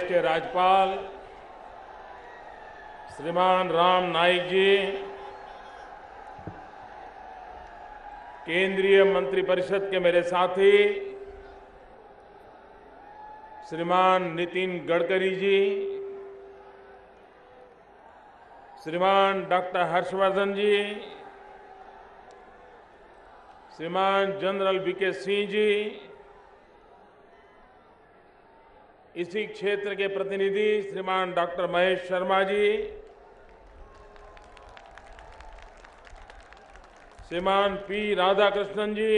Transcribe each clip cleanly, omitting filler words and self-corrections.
प्रदेश के राज्यपाल श्रीमान राम नाईक जी, केंद्रीय मंत्रिपरिषद के मेरे साथी श्रीमान नितिन गडकरी जी, श्रीमान डॉक्टर हर्षवर्धन जी, श्रीमान जनरल वीके सिंह जी, इसी क्षेत्र के प्रतिनिधि श्रीमान डॉक्टर महेश शर्मा जी, श्रीमान पी राधाकृष्णन जी,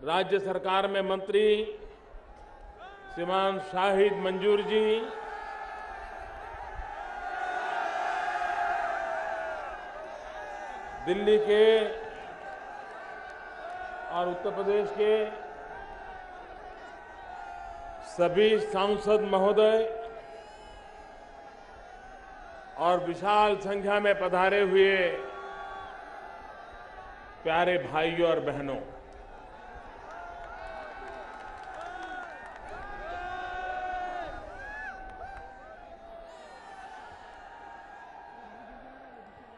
राज्य सरकार में मंत्री श्रीमान शाहिद मंजूर जी, दिल्ली के और उत्तर प्रदेश के सभी सांसद महोदय और विशाल संख्या में पधारे हुए प्यारे भाइयों और बहनों,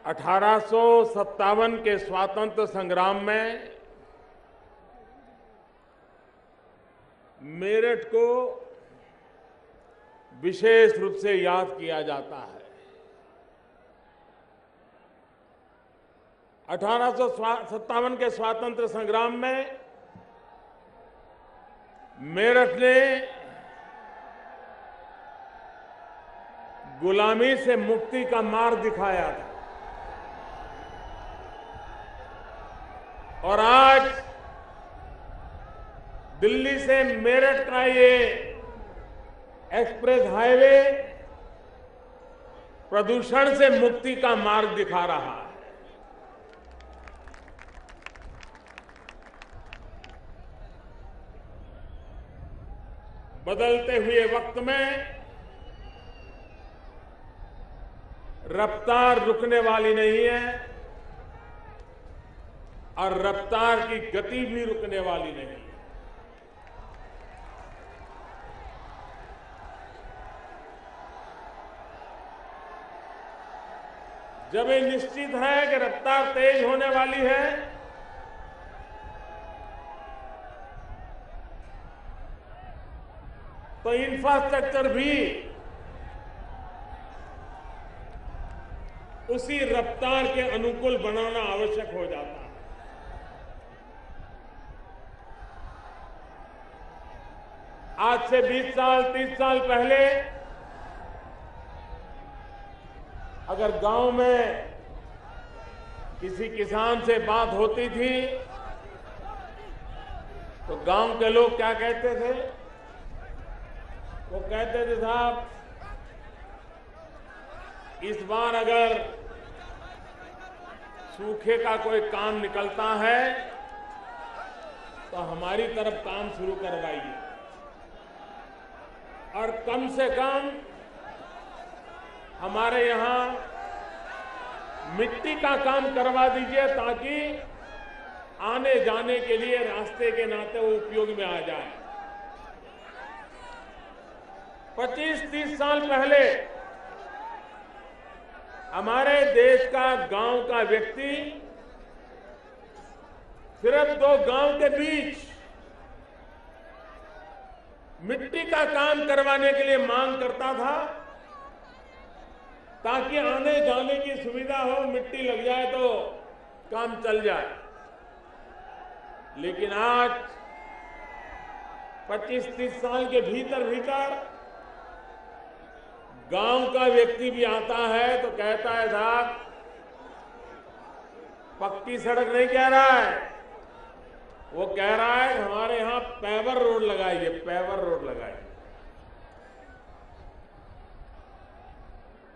(1857) के स्वातंत्र संग्राम में मेरठ को विशेष रूप से याद किया जाता है। 1857 के स्वातंत्र संग्राम में मेरठ ने गुलामी से मुक्ति का मार्ग दिखाया था और आज दिल्ली से मेरठ का ये एक्सप्रेस हाईवे प्रदूषण से मुक्ति का मार्ग दिखा रहा है। बदलते हुए वक्त में रफ्तार रुकने वाली नहीं है और रफ्तार की गति भी रुकने वाली नहीं है। जब ये निश्चित है कि रफ्तार तेज होने वाली है, तो इंफ्रास्ट्रक्चर भी उसी रफ्तार के अनुकूल बनाना आवश्यक हो जाता है। आज से 20 साल 30 साल पहले अगर गांव में किसी किसान से बात होती थी तो गांव के लोग क्या कहते थे? वो कहते थे, साहब इस बार अगर सूखे का कोई काम निकलता है तो हमारी तरफ काम शुरू करवाइए और कम से कम हमारे यहां मिट्टी का काम करवा दीजिए ताकि आने जाने के लिए रास्ते के नाते वो उपयोग में आ जाए। 25-30 साल पहले हमारे देश का गांव का व्यक्ति सिर्फ 2 गांव के बीच मिट्टी का काम करवाने के लिए मांग करता था ताकि आने जाने की सुविधा हो, मिट्टी लग जाए तो काम चल जाए। लेकिन आज 25-30 साल के भीतर गांव का व्यक्ति भी आता है तो कहता है, साहब पक्की सड़क नहीं कह रहा है, वो कह रहा है हमारे यहां पेवर रोड लगाइए, पेवर रोड लगाइए।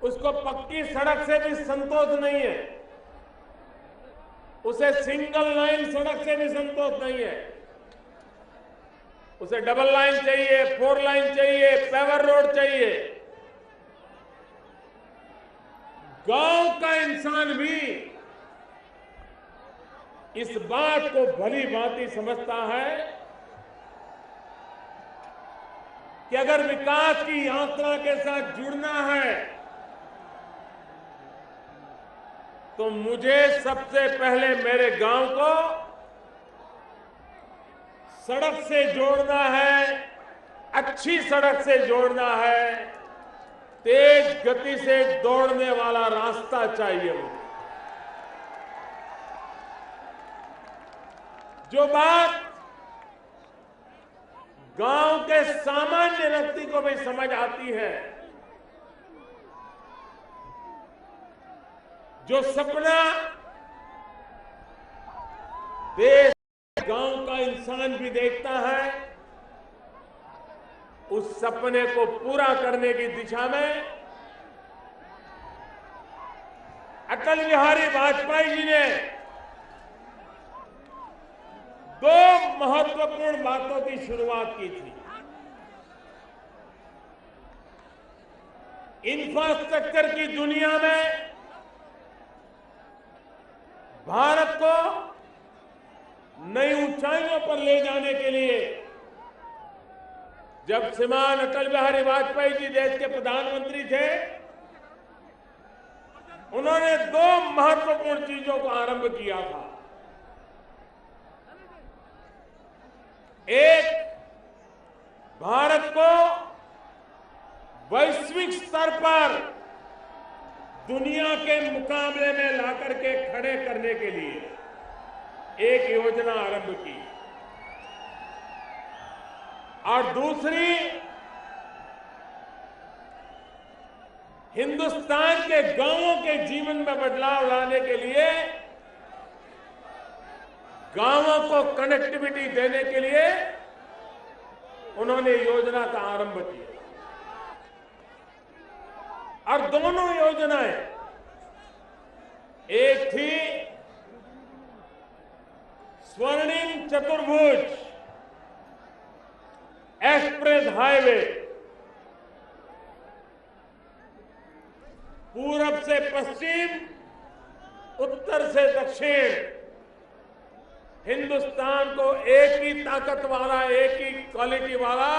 उसको पक्की सड़क से भी संतोष नहीं है, उसे सिंगल लाइन सड़क से भी संतोष नहीं है, उसे डबल लाइन चाहिए, 4 लाइन चाहिए, पेवर रोड चाहिए। गांव का इंसान भी इस बात को भली भांति समझता है कि अगर विकास की यात्रा के साथ जुड़ना है तो मुझे सबसे पहले मेरे गांव को सड़क से जोड़ना है, अच्छी सड़क से जोड़ना है, तेज गति से दौड़ने वाला रास्ता चाहिए मुझे। जो बात गांव के सामान्य व्यक्ति को भी समझ आती है, जो सपना देश गांव का इंसान भी देखता है, उस सपने को पूरा करने की दिशा में अटल बिहारी वाजपेयी जी ने दो महत्वपूर्ण बातों की शुरुआत की थी। इंफ्रास्ट्रक्चर की दुनिया में भारत को नई ऊंचाइयों पर ले जाने के लिए जब श्रीमान अटल बिहारी वाजपेयी जी देश के प्रधानमंत्री थे, उन्होंने दो महत्वपूर्ण चीजों को आरंभ किया था। एक, भारत को वैश्विक स्तर पर दुनिया के मुकाबले में लाकर के खड़े करने के लिए एक योजना आरंभ की, और दूसरी, हिंदुस्तान के गांवों के जीवन में बदलाव लाने के लिए, गांवों को कनेक्टिविटी देने के लिए उन्होंने योजना का आरंभ किया। और दोनों योजनाएं, एक थी स्वर्णिम चतुर्भुज एक्सप्रेस हाईवे, पूरब से पश्चिम, उत्तर से दक्षिण हिंदुस्तान को एक ही ताकत वाला, एक ही क्वालिटी वाला,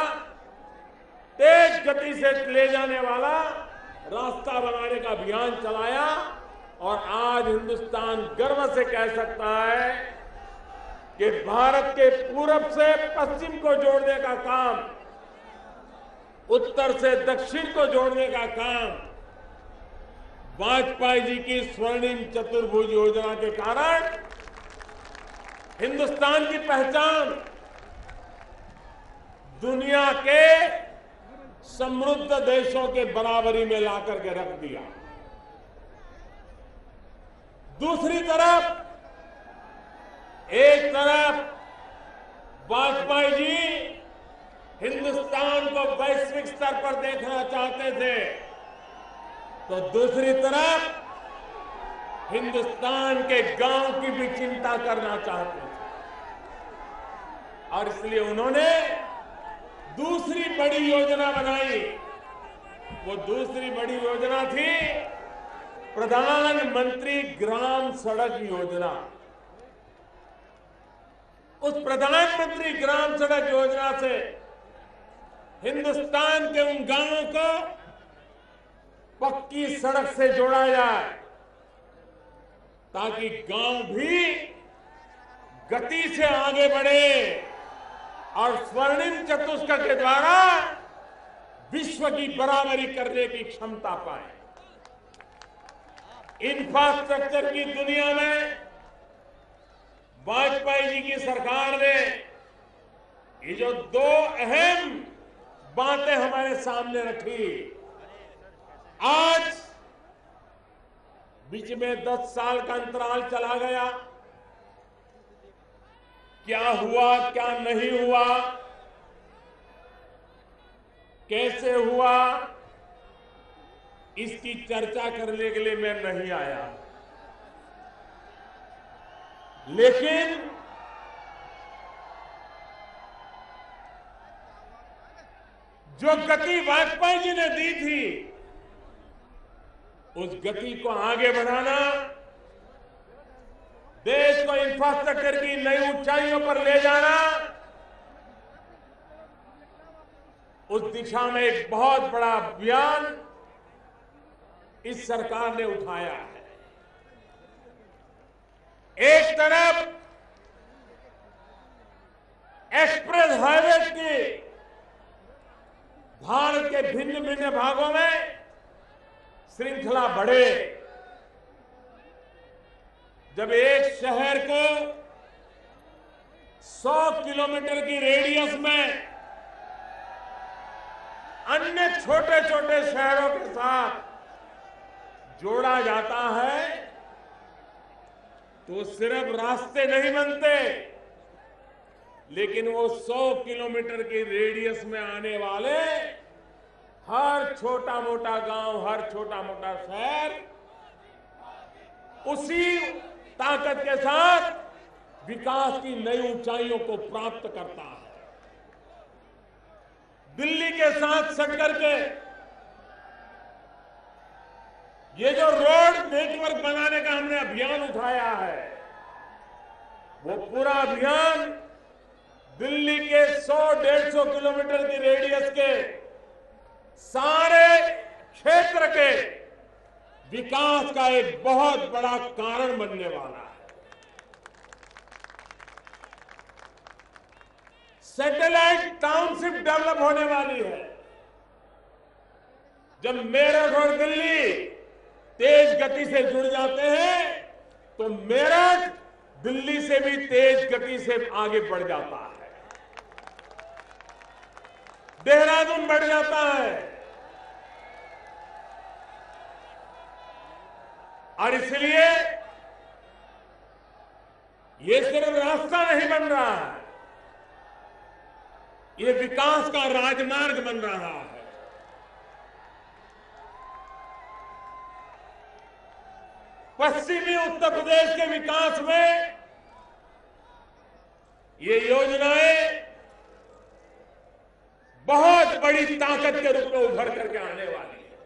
तेज गति से ले जाने वाला रास्ता बनाने का अभियान चलाया। और आज हिंदुस्तान गर्व से कह सकता है कि भारत के पूरब से पश्चिम को जोड़ने का काम, उत्तर से दक्षिण को जोड़ने का काम वाजपेयी जी की स्वर्णिम चतुर्भुज योजना के कारण हिंदुस्तान की पहचान दुनिया के समृद्ध देशों के बराबरी में लाकर के रख दिया। दूसरी तरफ, एक तरफ वाजपेयी जी हिंदुस्तान को वैश्विक स्तर पर देखना चाहते थे, तो दूसरी तरफ हिंदुस्तान के गांव की भी चिंता करना चाहते थे। और इसलिए उन्होंने दूसरी बड़ी योजना बनाई। वो दूसरी बड़ी योजना थी प्रधानमंत्री ग्राम सड़क योजना। उस प्रधानमंत्री ग्राम सड़क योजना से हिंदुस्तान के उन गांवों को पक्की सड़क से जोड़ा जाए, ताकि गांव भी गति से आगे बढ़े और स्वर्णिम चतुष्क के द्वारा विश्व की बराबरी करने की क्षमता पाए। इंफ्रास्ट्रक्चर की दुनिया में वाजपेयी जी की सरकार ने ये जो दो अहम बातें हमारे सामने रखी, आज बीच में 10 साल का अंतराल चला गया, क्या हुआ क्या नहीं हुआ, कैसे हुआ, इसकी चर्चा करने के लिए मैं नहीं आया। लेकिन जो गति वाजपेयी जी ने दी थी, उस गति को आगे बढ़ाना, देश को इंफ्रास्ट्रक्चर की नई ऊंचाइयों पर ले जाना, उस दिशा में एक बहुत बड़ा अभियान इस सरकार ने उठाया है। एक तरफ एक्सप्रेस हाईवे की भारत के भिन्न भिन्न भागों में श्रृंखला बढ़े। जब एक शहर को 100 किलोमीटर की रेडियस में अन्य छोटे छोटे शहरों के साथ जोड़ा जाता है तो सिर्फ रास्ते नहीं बनते, लेकिन वो 100 किलोमीटर की रेडियस में आने वाले हर छोटा मोटा गांव, हर छोटा मोटा शहर उसी ताकत के साथ विकास की नई ऊंचाइयों को प्राप्त करता है। दिल्ली के साथ सट करके ये जो रोड नेटवर्क बनाने का हमने अभियान उठाया है, वो पूरा अभियान दिल्ली के 100-150 किलोमीटर की रेडियस के सारे क्षेत्र के विकास का एक बहुत बड़ा कारण बनने वाला है। सैटेलाइट टाउनशिप डेवलप होने वाली है। जब मेरठ और दिल्ली तेज गति से जुड़ जाते हैं तो मेरठ दिल्ली से भी तेज गति से आगे बढ़ जाता है, देहरादून बढ़ जाता है। और इसलिए ये सिर्फ रास्ता नहीं बन रहा है, ये विकास का राजमार्ग बन रहा है। पश्चिमी उत्तर प्रदेश के विकास में ये योजनाएं बहुत बड़ी ताकत के रूप में उभर करके आने वाली है।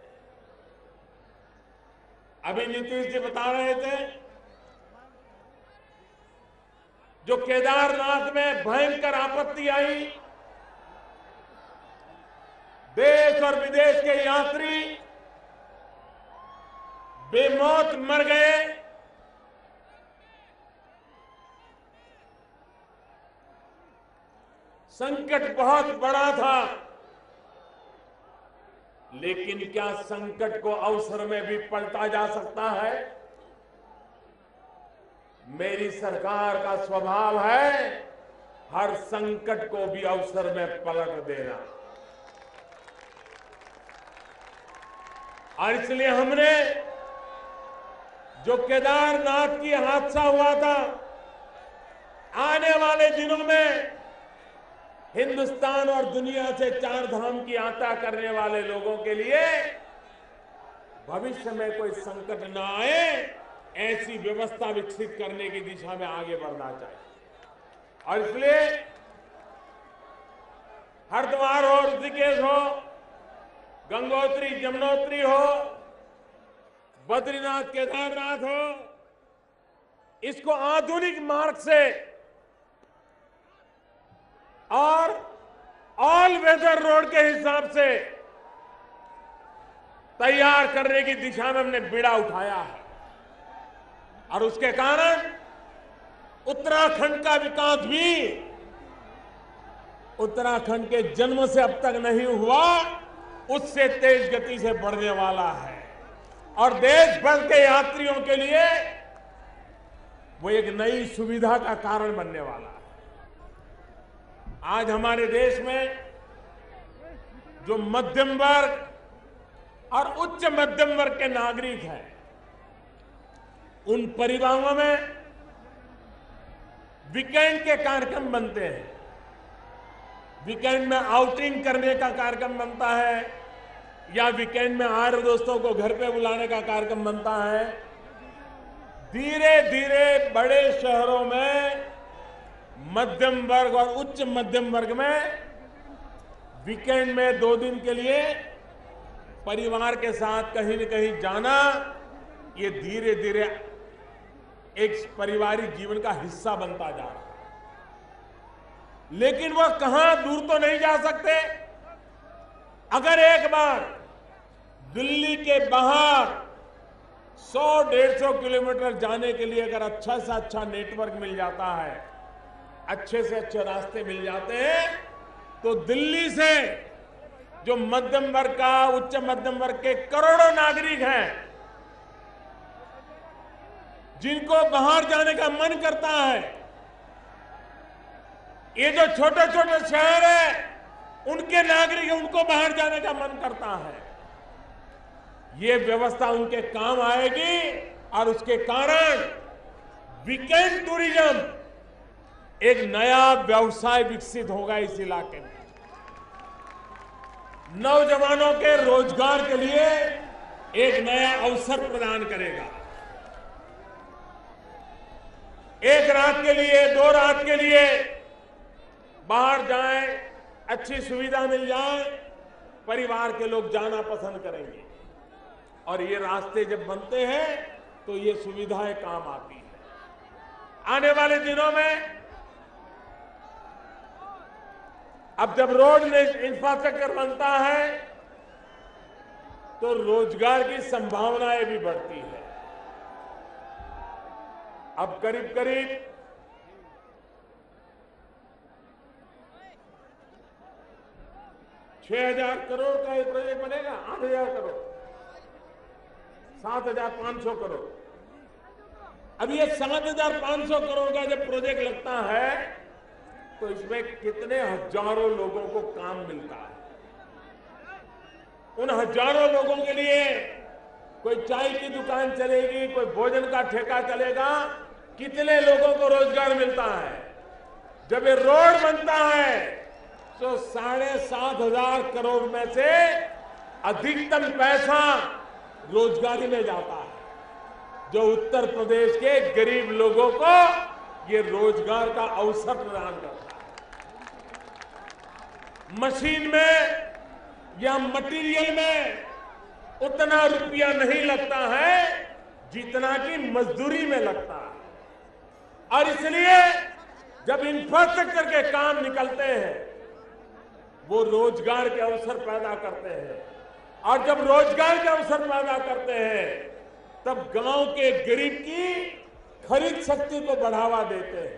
अभी नीतीश जी बता रहे थे, जो केदारनाथ में भयंकर आपत्ति आई, देश और विदेश के यात्री बेमौत मर गए। संकट बहुत बड़ा था, लेकिन क्या संकट को अवसर में भी पलटा जा सकता है? मेरी सरकार का स्वभाव है हर संकट को भी अवसर में पलट देना। और इसलिए हमने जो केदारनाथ की हादसा हुआ था, आने वाले दिनों में हिंदुस्तान और दुनिया से 4 धाम की यात्रा करने वाले लोगों के लिए भविष्य में कोई संकट न आए, ऐसी व्यवस्था विकसित करने की दिशा में आगे बढ़ना चाहिए। और इसलिए हरिद्वार हो, ऋषिकेश हो, गंगोत्री यमुनोत्री हो, बद्रीनाथ केदारनाथ हो, इसको आधुनिक मार्ग से और ऑल वेदर रोड के हिसाब से तैयार करने की दिशा में हमने बीड़ा उठाया है। और उसके कारण उत्तराखंड का विकास भी उत्तराखंड के जन्म से अब तक नहीं हुआ, उससे तेज गति से बढ़ने वाला है। और देश भर के यात्रियों के लिए वो एक नई सुविधा का कारण बनने वाला है। आज हमारे देश में जो मध्यम वर्ग और उच्च मध्यम वर्ग के नागरिक हैं, उन परिवारों में वीकेंड के कार्यक्रम बनते हैं। वीकेंड में आउटिंग करने का कार्यक्रम बनता है, या वीकेंड में यार दोस्तों को घर पे बुलाने का कार्यक्रम बनता है। धीरे धीरे बड़े शहरों में मध्यम वर्ग और उच्च मध्यम वर्ग में वीकेंड में 2 दिन के लिए परिवार के साथ कहीं न कहीं जाना, ये धीरे धीरे एक पारिवारिक जीवन का हिस्सा बनता जा रहा है। लेकिन वह कहां दूर तो नहीं जा सकते, अगर एक बार दिल्ली के बाहर 100-150 किलोमीटर जाने के लिए अगर अच्छा से अच्छा नेटवर्क मिल जाता है, अच्छे से अच्छे रास्ते मिल जाते हैं, तो दिल्ली से जो मध्यम वर्ग का, उच्च मध्यम वर्ग के करोड़ों नागरिक हैं, जिनको बाहर जाने का मन करता है, ये जो छोटे छोटे शहर है उनके नागरिक, उनको बाहर जाने का मन करता है, ये व्यवस्था उनके काम आएगी और उसके कारण वीकेंड टूरिज्म एक नया व्यवसाय विकसित होगा इस इलाके में। नौजवानों के रोजगार के लिए एक नया अवसर प्रदान करेगा। एक रात के लिए, 2 रात के लिए बाहर जाएं, अच्छी सुविधा मिल जाए, परिवार के लोग जाना पसंद करेंगे। और ये रास्ते जब बनते हैं तो ये सुविधाएं काम आती हैं। आने वाले दिनों में अब जब रोड इंफ्रास्ट्रक्चर बनता है तो रोजगार की संभावनाएं भी बढ़ती है। अब करीब करीब 6,000 करोड़ का ये प्रोजेक्ट बनेगा, 8,000 करोड़, 7,500 करोड़। अब ये 7,500 करोड़ का जब प्रोजेक्ट लगता है तो इसमें कितने हजारों लोगों को काम मिलता है। उन हजारों लोगों के लिए कोई चाय की दुकान चलेगी, कोई भोजन का ठेका चलेगा, कितने लोगों को रोजगार मिलता है। जब ये रोड बनता है तो 7,500 करोड़ में से अधिकतम पैसा रोजगारी में जाता है, जो उत्तर प्रदेश के गरीब लोगों को ये रोजगार का अवसर प्रदान करता है। मशीन में या मटेरियल में उतना रुपया नहीं लगता है जितना कि मजदूरी में लगता है। और इसलिए जब इंफ्रास्ट्रक्चर के काम निकलते हैं वो रोजगार के अवसर पैदा करते हैं, और जब रोजगार के अवसर पैदा करते हैं तब गांव के गरीब की खरीद शक्ति को बढ़ावा देते हैं,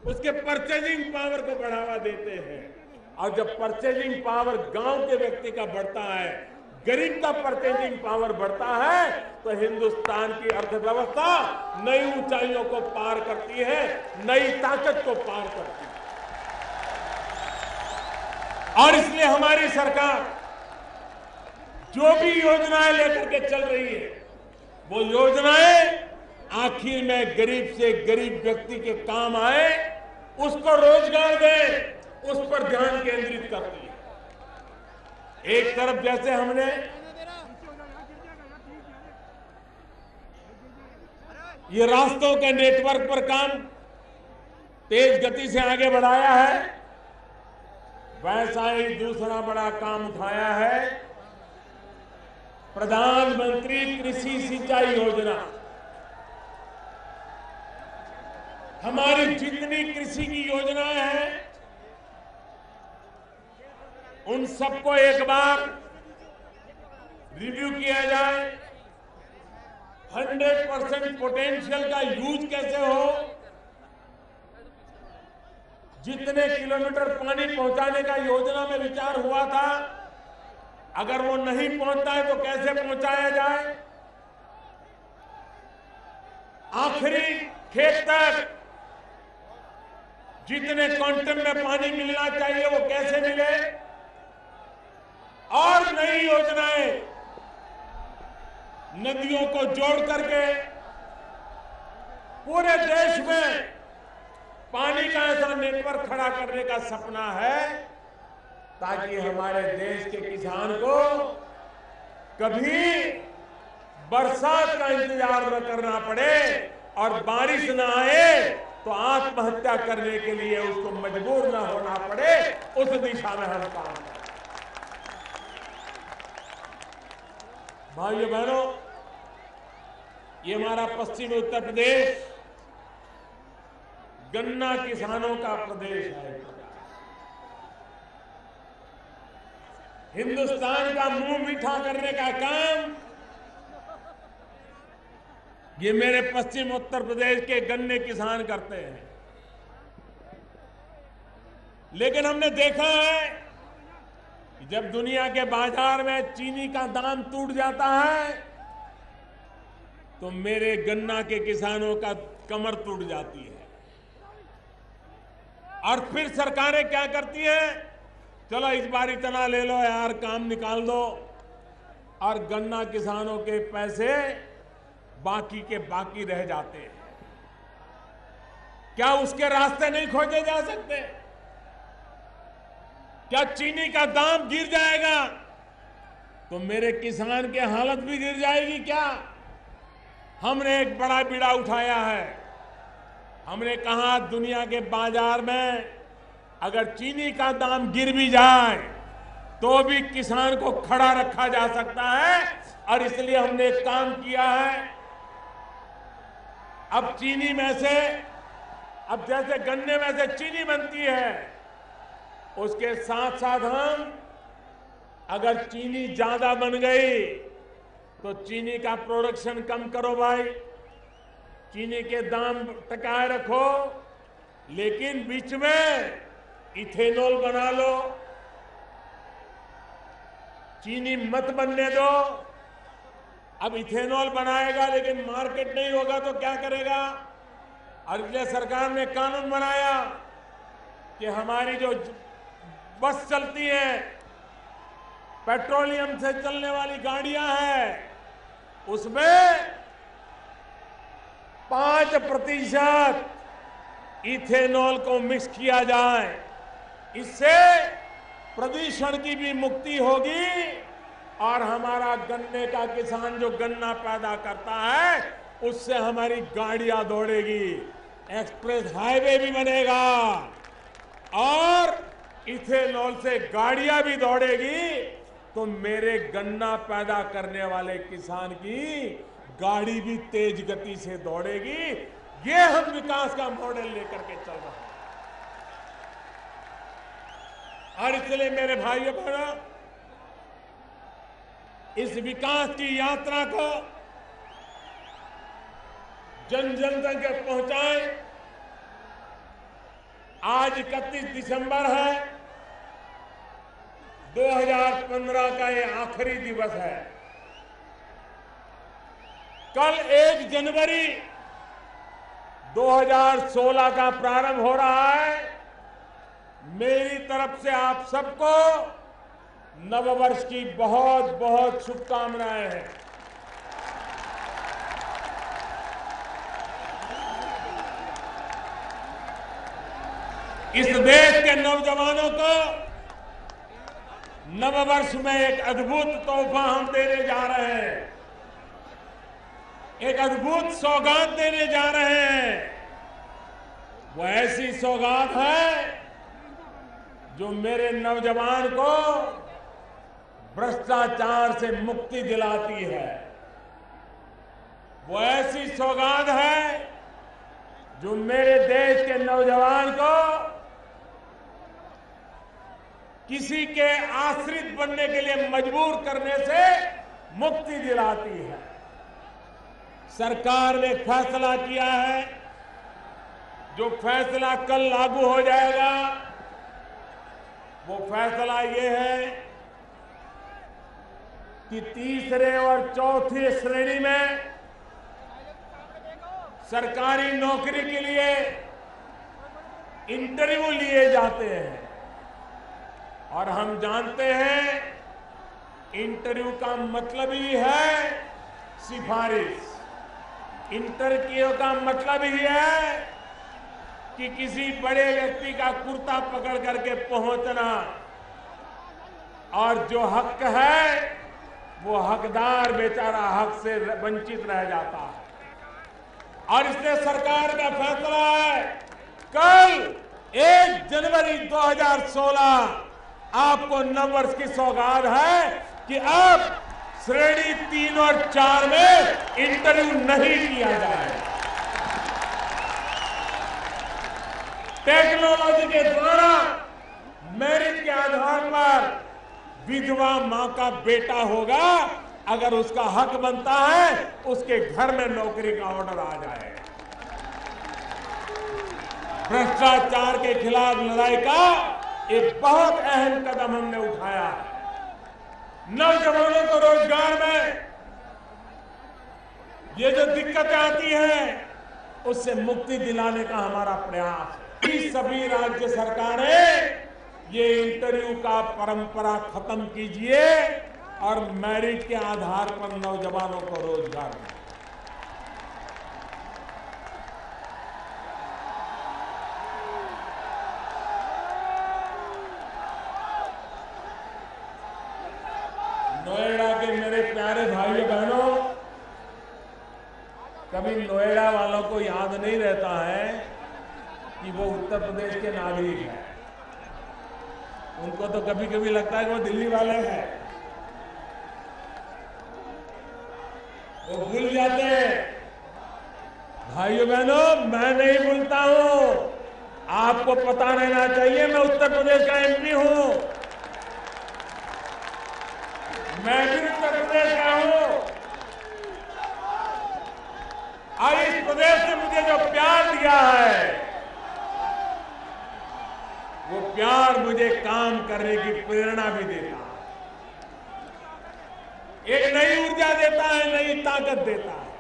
उसके परचेजिंग पावर को बढ़ावा देते हैं। और जब परचेजिंग पावर गांव के व्यक्ति का बढ़ता है, गरीब का परचेजिंग पावर बढ़ता है, तो हिंदुस्तान की अर्थव्यवस्था नई ऊंचाइयों को पार करती है, नई ताकत को पार करती है। और इसलिए हमारी सरकार जो भी योजनाएं लेकर के चल रही है, वो योजनाएं आखिर में गरीब से गरीब व्यक्ति के काम आए, उसको रोजगार दे, उस पर ध्यान केंद्रित करती है। एक तरफ जैसे हमने ये रास्तों के नेटवर्क पर काम तेज गति से आगे बढ़ाया है, वैसा ही दूसरा बड़ा काम उठाया है प्रधानमंत्री कृषि सिंचाई योजना। हमारी जितनी कृषि की योजनाएं हैं उन सबको एक बार रिव्यू किया जाए, 100% पोटेंशियल का यूज कैसे हो, जितने किलोमीटर पानी पहुंचाने का योजना में विचार हुआ था, अगर वो नहीं पहुंचता है तो कैसे पहुंचाया जाए, आखिरी खेत तक जितने क्वांटम में पानी मिलना चाहिए वो कैसे मिले, और नई योजनाएं नदियों को जोड़ करके पूरे देश में पानी का ऐसा नेटवर्क खड़ा करने का सपना है ताकि हमारे देश के किसान को कभी बरसात का इंतजार न करना पड़े और बारिश न आए तो आत्महत्या करने के लिए उसको मजबूर न होना पड़े। उस दिशा में हम काम करें। भाइयों बहनों, ये हमारा पश्चिमी उत्तर प्रदेश गन्ना किसानों का प्रदेश है। हिंदुस्तान का मुंह मीठा करने का काम ये मेरे पश्चिम उत्तर प्रदेश के गन्ने किसान करते हैं। लेकिन हमने देखा है कि जब दुनिया के बाजार में चीनी का दाम टूट जाता है तो मेरे गन्ना के किसानों का कमर टूट जाती है। और फिर सरकारें क्या करती हैं, चलो इस बार इतना ले लो यार, काम निकाल दो, और गन्ना किसानों के पैसे बाकी के बाकी रह जाते हैं। क्या उसके रास्ते नहीं खोजे जा सकते? क्या चीनी का दाम गिर जाएगा तो मेरे किसान की हालत भी गिर जाएगी क्या? हमने एक बड़ा बीड़ा उठाया है। हमने कहा दुनिया के बाजार में अगर चीनी का दाम गिर भी जाए तो भी किसान को खड़ा रखा जा सकता है, और इसलिए हमने एक काम किया है। अब चीनी में से, अब जैसे गन्ने में से चीनी बनती है, उसके साथ साथ हम अगर चीनी ज्यादा बन गई तो चीनी का प्रोडक्शन कम करो भाई, चीनी के दाम टकाए रखो, लेकिन बीच में इथेनॉल बना लो, चीनी मत बनने दो। अब इथेनॉल बनाएगा लेकिन मार्केट नहीं होगा तो क्या करेगा? और इसलिए सरकार ने कानून बनाया कि हमारी जो बस चलती है, पेट्रोलियम से चलने वाली गाड़ियां हैं, उसमें 5% इथेनॉल को मिक्स किया जाए। इससे प्रदूषण की भी मुक्ति होगी और हमारा गन्ने का किसान जो गन्ना पैदा करता है उससे हमारी गाड़ियां दौड़ेगी, एक्सप्रेस हाईवे भी बनेगा और इथेनॉल से गाड़ियां भी दौड़ेगी, तो मेरे गन्ना पैदा करने वाले किसान की गाड़ी भी तेज गति से दौड़ेगी। ये हम विकास का मॉडल लेकर के चल रहे हैं। और इसलिए मेरे भाइयों बहनों, इस विकास की यात्रा को जन जन तक पहुंचाए। आज 31 दिसंबर है, 2015 का ये आखिरी दिवस है। कल 1 जनवरी 2016 का प्रारंभ हो रहा है। मेरी तरफ से आप सबको नववर्ष की बहुत बहुत शुभकामनाएं हैं। इस देश के नौजवानों को नववर्ष में एक अद्भुत तोहफा हम देने जा रहे हैं, एक अद्भुत सौगात देने जा रहे हैं। वो ऐसी सौगात है जो मेरे नौजवान को भ्रष्टाचार से मुक्ति दिलाती है। वो ऐसी सौगात है जो मेरे देश के नौजवान को किसी के आश्रित बनने के लिए मजबूर करने से मुक्ति दिलाती है। सरकार ने फैसला किया है, जो फैसला कल लागू हो जाएगा, वो फैसला ये है कि तीसरे और चौथी श्रेणी में सरकारी नौकरी के लिए इंटरव्यू लिए जाते हैं। और हम जानते हैं इंटरव्यू का मतलब ही है सिफारिश। इंटरव्यू का मतलब ही है कि किसी बड़े व्यक्ति का कुर्ता पकड़ करके पहुंचना, और जो हक है वो हकदार बेचारा हक से वंचित रह जाता है। और इसलिए सरकार का फैसला है, कल 1 जनवरी 2016 आपको नववर्ष की सौगात है कि अब श्रेणी 3 और 4 में इंटरव्यू नहीं किया जाए। टेक्नोलॉजी के द्वारा मेरिट के आधार पर विधवा मां का बेटा होगा, अगर उसका हक बनता है उसके घर में नौकरी का ऑर्डर आ जाए। भ्रष्टाचार के खिलाफ लड़ाई का एक बहुत अहम कदम हमने उठाया है। नौजवानों को रोजगार में ये जो दिक्कतें आती हैं उससे मुक्ति दिलाने का हमारा प्रयास है। सभी राज्य सरकारें ये इंटरव्यू का परंपरा खत्म कीजिए और मेरिट के आधार पर नौजवानों को रोजगार दें। नोएडा के मेरे प्यारे भाइयों बहनों, कभी नोएडा वालों को याद नहीं रहता है कि वो उत्तर प्रदेश के नागरिक हैं। उनको तो कभी कभी लगता है कि वो दिल्ली वाले हैं, वो भूल जाते हैं। भाइयों बहनों, मैं नहीं भूलता हूं, आपको पता रहना चाहिए मैं उत्तर प्रदेश का एमपी हूं, मैं भी उत्तर प्रदेश का हूं। और इस प्रदेश ने मुझे जो प्यार दिया है वो प्यार मुझे काम करने की प्रेरणा भी देता है, एक नई ऊर्जा देता है, नई ताकत देता है।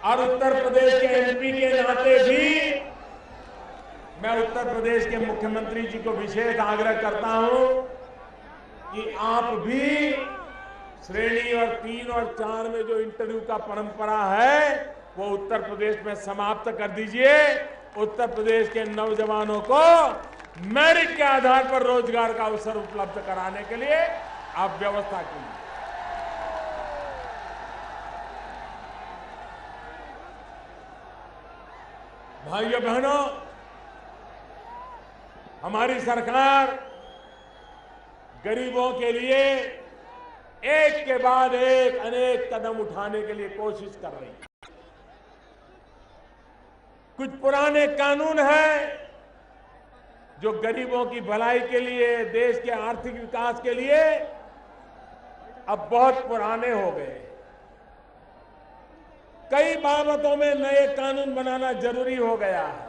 और उत्तर प्रदेश के एमपी के नाते भी मैं उत्तर प्रदेश के मुख्यमंत्री जी को विशेष आग्रह करता हूं कि आप भी श्रेणी और 3 और 4 में जो इंटरव्यू का परंपरा है वो उत्तर प्रदेश में समाप्त कर दीजिए। उत्तर प्रदेश के नौजवानों को मेरिट के आधार पर रोजगार का अवसर उपलब्ध कराने के लिए आप व्यवस्था कीजिए। भाइयों बहनों, हमारी सरकार गरीबों के लिए एक के बाद एक अनेक कदम उठाने के लिए कोशिश कर रही है। कुछ पुराने कानून हैं जो गरीबों की भलाई के लिए, देश के आर्थिक विकास के लिए अब बहुत पुराने हो गए। कई बाबतों में नए कानून बनाना जरूरी हो गया है,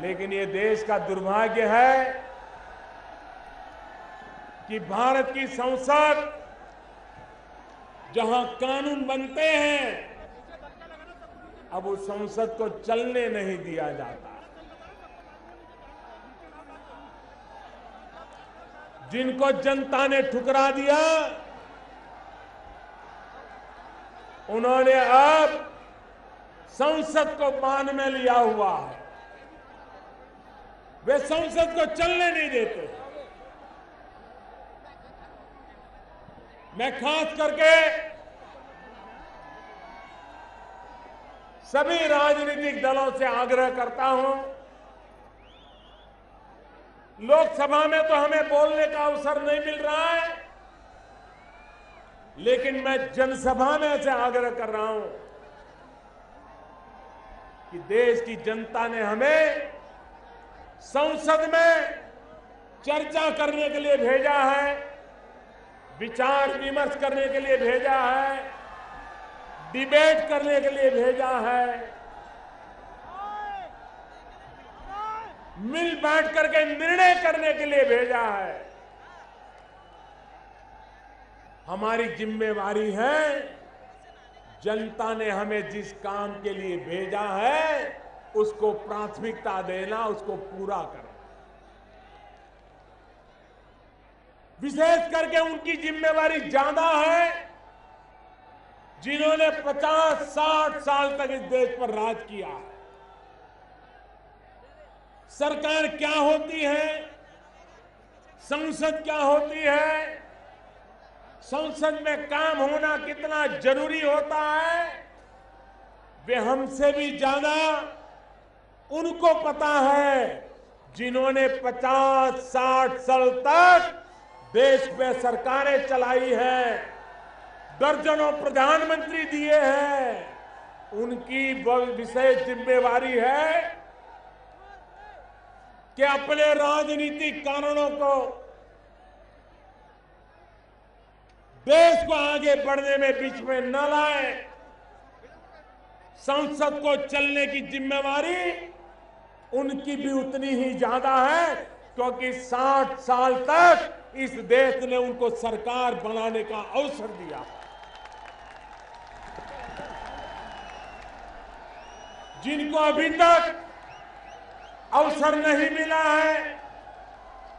लेकिन ये देश का दुर्भाग्य है कि भारत की संसद जहां कानून बनते हैं अब उस संसद को चलने नहीं दिया जाता। जिनको जनता ने ठुकरा दिया उन्होंने अब संसद को बांध में लिया हुआ है, वे संसद को चलने नहीं देते। मैं खास करके सभी राजनीतिक दलों से आग्रह करता हूं, लोकसभा में तो हमें बोलने का अवसर नहीं मिल रहा है, लेकिन मैं जनसभा में से आग्रह कर रहा हूं कि देश की जनता ने हमें संसद में चर्चा करने के लिए भेजा है, विचार विमर्श करने के लिए भेजा है, डिबेट करने के लिए भेजा है, मिल बैठ करके निर्णय करने के लिए भेजा है। हमारी जिम्मेवारी है जनता ने हमें जिस काम के लिए भेजा है उसको प्राथमिकता देना, उसको पूरा करना। विशेष करके उनकी जिम्मेवारी ज्यादा है जिन्होंने 50-60 साल तक इस देश पर राज किया। सरकार क्या होती है, संसद क्या होती है, संसद में काम होना कितना जरूरी होता है, वे हमसे भी ज्यादा उनको पता है जिन्होंने 50-60 साल तक देश में सरकारें चलाई हैं, दर्जनों प्रधानमंत्री दिए हैं। उनकी विशेष जिम्मेवारी है कि अपने राजनीतिक कारणों को देश को आगे बढ़ने में बीच में न लाए। संसद को चलने की जिम्मेवारी उनकी भी उतनी ही ज्यादा है, क्योंकि 60 साल तक इस देश ने उनको सरकार बनाने का अवसर दिया। जिनको अभी तक अवसर नहीं मिला है,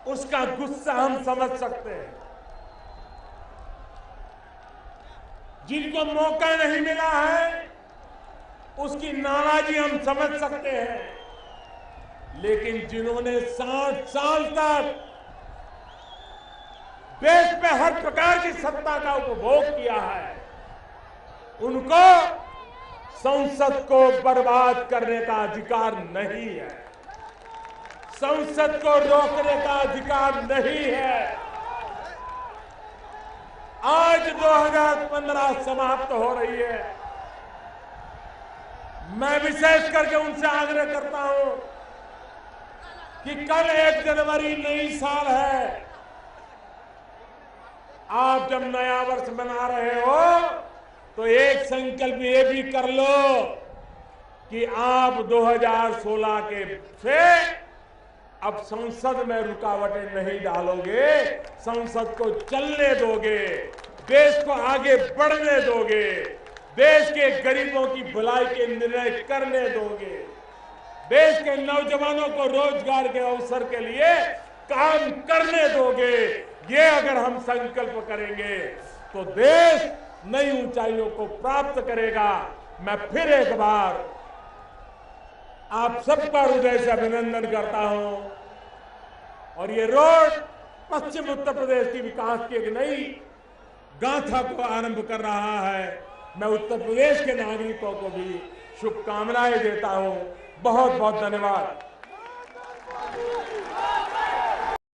उसका गुस्सा हम समझ सकते हैं। जिनको मौका नहीं मिला है, उसकी नाराजगी हम समझ सकते हैं। लेकिन जिन्होंने 60 साल तक देश में हर प्रकार की सत्ता का उपभोग किया है, उनको संसद को बर्बाद करने का अधिकार नहीं है, संसद को रोकने का अधिकार नहीं है। आज 2015 समाप्त हो रही है। मैं विशेष करके उनसे आग्रह करता हूं कि कल 1 जनवरी नई साल है। आप जब नया वर्ष मना रहे हो तो एक संकल्प ये भी कर लो कि आप 2016 के से अब संसद में रुकावटें नहीं डालोगे, संसद को चलने दोगे, देश को आगे बढ़ने दोगे, देश के गरीबों की भलाई के निर्णय करने दोगे, देश के नौजवानों को रोजगार के अवसर के लिए काम करने दोगे। ये अगर हम संकल्प करेंगे तो देश नई ऊंचाइयों को प्राप्त करेगा। मैं फिर एक बार आप सबका हृदय से अभिनंदन करता हूं। और ये रोड पश्चिम उत्तर प्रदेश की विकास की एक नई गाथा को आरंभ कर रहा है। मैं उत्तर प्रदेश के नागरिकों को भी शुभकामनाएं देता हूं। बहुत बहुत धन्यवाद।